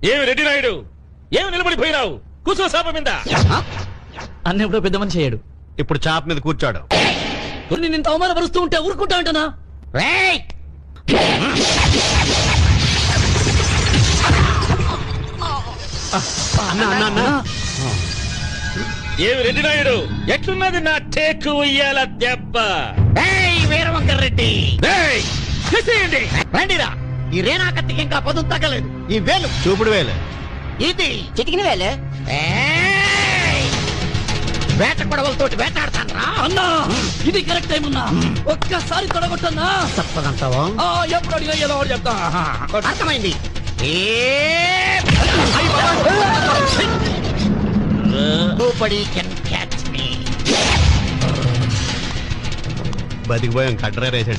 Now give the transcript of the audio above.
ఏమి రెడ్డి నాయుడు, ఏమి నిలబడిపోయినావు? కూర్చో శాప మీద. అన్న ఎప్పుడో పెద్ద మనిషి అయ్యాడు, ఇప్పుడు చాప మీద కూర్చోడు. కొన్ని నేను అవమానపరుస్తూ ఉంటే ఊరుకుంటా ఉంటానా? ఏమి రెడ్డి నాయుడు, ఎట్లున్నది నా టేకు ఉయ్యాల దెబ్బ? వీరవంకర్ రెడ్డి చేసేయండి. రండిరా. ఈ రేనా కత్తికి ఇంకా పదులు తగ్గలేదు. ఈ వేలు చూపుడు వేలు. ఇది చిటికిన వేలే. వేట కొడవలతోటి వేటాడతాను రా. అన్నా ఇది కరెక్ట్ టైం అన్నా, ఒక్కసారి తొడగొట్టన్నా. తప్పదంటావా? ఎప్పుడు అడిగా ఎలా చెప్తా. అర్థమైంది. Nobody can catch me. బతికిపోయాం, కట్టరా వేసాడు.